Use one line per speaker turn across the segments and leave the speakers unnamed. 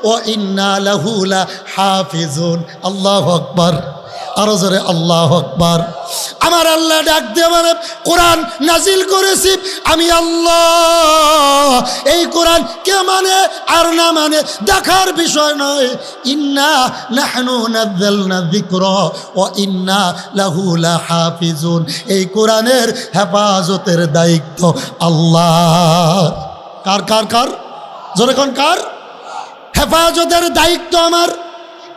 ওয়া ইন্না লাহু লাহাফিজুন। আল্লাহু আকবার, আরো জোরে আল্লাহু আকবার। আমার আল্লাহ ডাক দিয়ে বলে, কোরআন নাজিল করেছি আমি আল্লাহ। এই কোরআন কে মানে আর না মানে দেখার বিষয় নয়। ইন্না নাহনু নাযালনা যিকরা ওয়া ইন্না লাহু লাহাফিজুন। এই কোরআনের হেফাজতের দায়িত্ব আল্লাহ। কার কার কার? জোরে কোন কার? হেফাজতের দায়িত্ব আমার।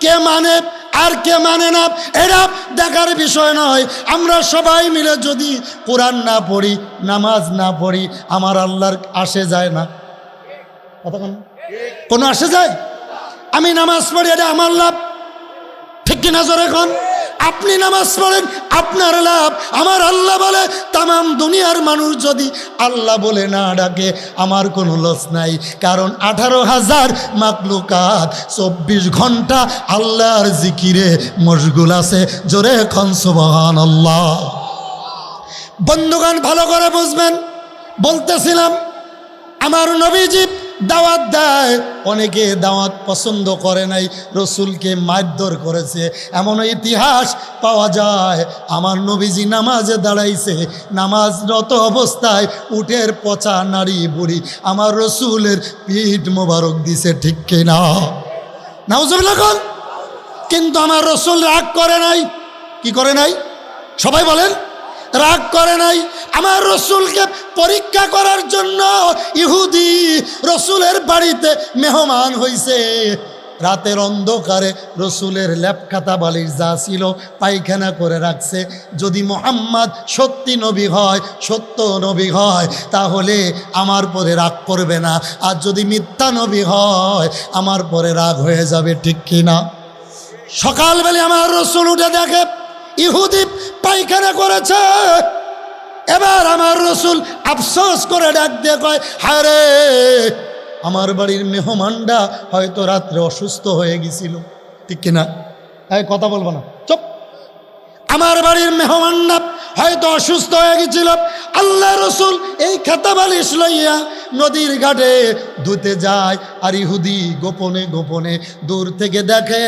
কে মানে আর কে মানে না এটা দেখার বিষয় নয়। আমরা সবাই মিলে যদি কোরআন না পড়ি, নামাজ না পড়ি, আমার আল্লাহর আসে যায় না? কতক্ষণ কোনো আসে যায়? আমি নামাজ পড়ি, এটা আমার লাভ, ঠিক কিনা জোরে এখন? আপনি নামাজ পড়েন, আপনার লাভ। আমার আল্লাহ বলে তামাম দুনিয়ার মানুষ যদি আল্লাহ বলে না ডাকে আমার কোনো লস নাই, কারণ 18,000 মাখলুকাত 24 ঘন্টা আল্লাহর জিকিরে মশগুল আছে। জোরে এখন সুবহানাল্লাহ। বন্ধুগণ ভালো করে বুঝবেন, বলতেছিলাম আমার নবীজি দাওয়াত দেয়, অনেকে দাওয়াত পছন্দ করে নাই, রসুলকে মারধর করেছে। এমন ইতিহাস পাওয়া যায় আমার নবীজি নামাজে দাঁড়াইছে, নামাজরত অবস্থায় উটের পচা নারী বুড়ি আমার রসুলের পিঠ মোবারক দিছে, ঠিক কিনা? নাউজুবিল্লাহ। কিন্তু আমার রসুল রাগ করে নাই। কি করে নাই? সবাই বলেন, রাগ করে নাই। আমার রসুলকে পরীক্ষা করার জন্য ইহুদি রসুলের বাড়িতে মেহমান হইছে। রাতের অন্ধকারে রসুলের ল্যাপখাতা বালিশ যা ছিল পায়খানা করে রাখছে। যদি মুহাম্মদ সত্যি নবী হয়, সত্য নবী হয়, তাহলে আমার পরে রাগ করবে না, আর যদি মিথ্যা নবী হয় আমার পরে রাগ হয়ে যাবে, ঠিক কিনা? সকালবেলা আমার রসুল উঠে দেখে ইহুদি পায়খানা করেছে। এবার আমার রসুল আফসোস করে ডাক দিয়ে কয়, হায় রে, আমার বাড়ির মেহমানটা হয়তো রাত্রে অসুস্থ হয়ে গেছিল, ঠিক কিনা? এই কথা বলবো না, চুপ। আমার বাড়ির মেহমানটা হয়তো অসুস্থ হয়ে গেছিল। আল্লাহ রসুল এই খাতা বালিশ লইয়া নদীর ঘাটে ধুতে যায়, আর ইহুদি গোপনে গোপনে দূর থেকে দেখে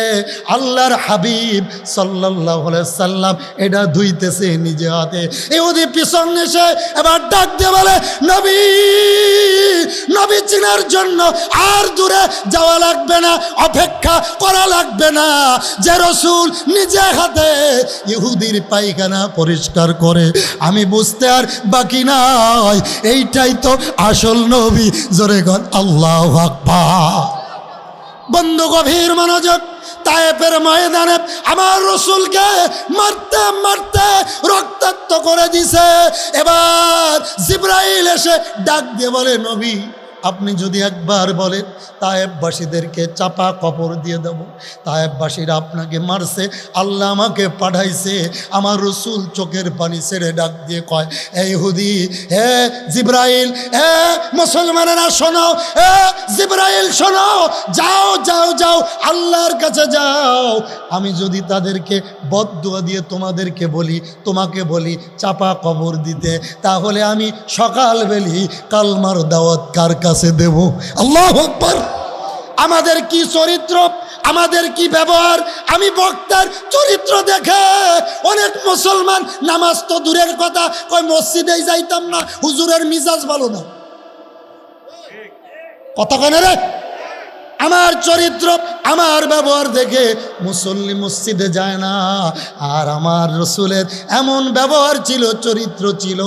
আল্লাহর হাবিব সাল্লাল্লাহু আলাইহি সাল্লাম এটা ধুইতেছে নিজে হাতে। ইহুদি পিছন এসে এবার ডাক দিয়ে বলে, নবী, নবী চিনার জন্য আর দূরে যাওয়া লাগবে না, অপেক্ষা করা লাগবে না, যে রসুল নিজে হাতে ইহুদির পায়খানা পরিষ্কার করে আমি বুঝতে আর বাকি নাই, এইটাই তো আসল নবী। জোরে গণ আল্লাহু আকবার। বন্ধু গভীর মনোযোগ। তায়েফের ময়দানে আমার রসুলকে মারতে মারতে রক্তাক্ত করে দিছে। এবার জিবরাইল এসে ডাক দিয়ে বলে, নবী আপনি যদি একবার বলেন তায়েফবাসীদেরকে চাপা কবর দিয়ে দেব। তায়েফবাসীরা আপনাকে মারছে, আল্লাহ আমাকে পাঠাইছে। আমার রসুল চোখের পানি ছেড়ে ডাক দিয়ে কয়, হে ইহুদি, হে জিবরাইল, হে মুসলমানেরা শোনো, হে জিবরাইল শোনো, যাও যাও যাও আল্লাহর কাছে যাও। আমি যদি তাদেরকে বদদুয়া দিয়ে তোমাদেরকে বলি, তোমাকে বলি চাপা কবর দিতে, তাহলে আমি সকালবেলি কালমার দাওয়াত কার কাছে দেব? আল্লাহু আকবার। আমাদের কি চরিত্র, আমাদের কি ব্যবহার। আমি বক্তার চরিত্র দেখে অনেক মুসলমান নামাজ তো দূরের কথা, কই মসজিদেই যাইতাম না, হুজুরের মিজাজ ভালো না। কথা কেন রে? আমার চরিত্র, আমার ব্যবহার দেখে মুসল্লি মসজিদে যায় না। আর আমার রসুলের এমন ব্যবহার ছিল, চরিত্র ছিল,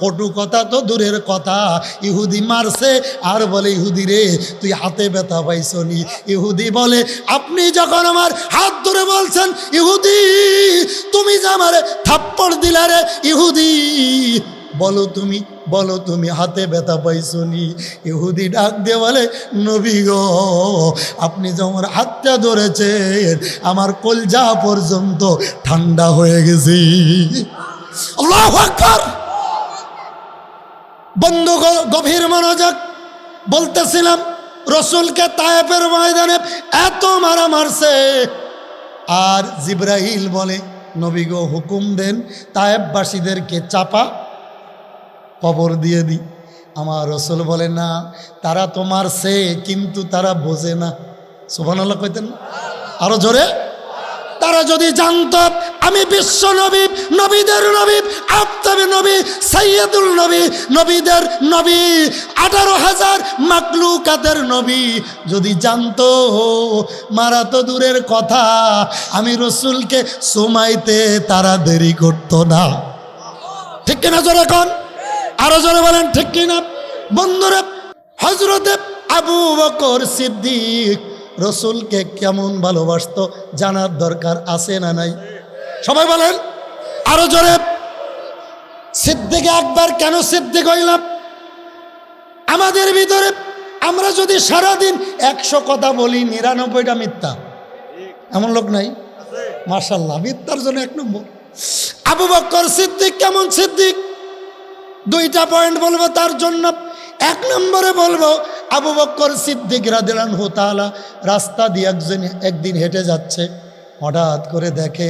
কটু কথা তো দূরের কথা। ইহুদি মারছে আর বলে, ইহুদি রে তুই হাতে ব্যথা পাইছনি? ইহুদি বলে, আপনি যখন আমার হাত ধরে বলছেন ইহুদি তুমি যে আমারে থাপ্পড় দিলা রে ইহুদি, বলো তুমি, বলো তুমি হাতে ব্যথা পাইছনি? ইহুদি ডাক দিয়ে বলে, নবী গো আপনি যে আমার হাতটা ধরেছেন আমার কলজা পর্যন্ত ঠান্ডা হয়ে গেছে। আল্লাহু আকবার। বন্ধু গভীর মনোযোগ। বলতেছিলাম রসুলকে তায়েফের ময়দানে এত মারা মারছে, আর জিবরাইল বলে, নবী গো হুকুম দেন তায়েফবাসীদেরকে চাপা কবর দিয়ে দি। আমার রসুল বলে, না, তারা তো মারছে কিন্তু তারা বোঝে না। সুবহানাল্লাহ কইতেন না? আরো জোরে। তারা যদি জানতো আমি বিশ্ব নবী, নবীদের নবী, আফতাবে নবী, সাইয়্যিদুল নবী, নবীদের নবী, 18,000 মাকলুকাতের নবী, যদি জানতো মারা তো দূরের কথা, আমি রসুলকে সুমাইতে তারা দেরি করতো না। ঠিক কিনা জোরে কোন? আরো জোরে বলেন ঠিক কিনা? বন্ধুরা, হযরতে আবু বকর সিদ্দিক রসুলকে কেমন ভালোবাসতো জানার দরকার আছে না নাই? সবাই বলেন আরো জোরে। সিদ্দিক আকবর কেন সিদ্দিক হইলাম? আমাদের ভিতরে আমরা যদি সারাদিন 100 কথা বলি 99টা মিথ্যা, এমন লোক নাই? মাশাআল্লাহ, মিথ্যার জন্য 1 নম্বর। আবু বকর সিদ্দিক কেমন সিদ্দিক? 2টা পয়েন্ট বলবো তার জন্য। 1 নম্বরে বলবো আবু বকর সিদ্দিক রাদিয়াল্লাহু তাআলা রাস্তা দিয়ে একদিন হেঁটে যাচ্ছে, হঠাৎ করে দেখে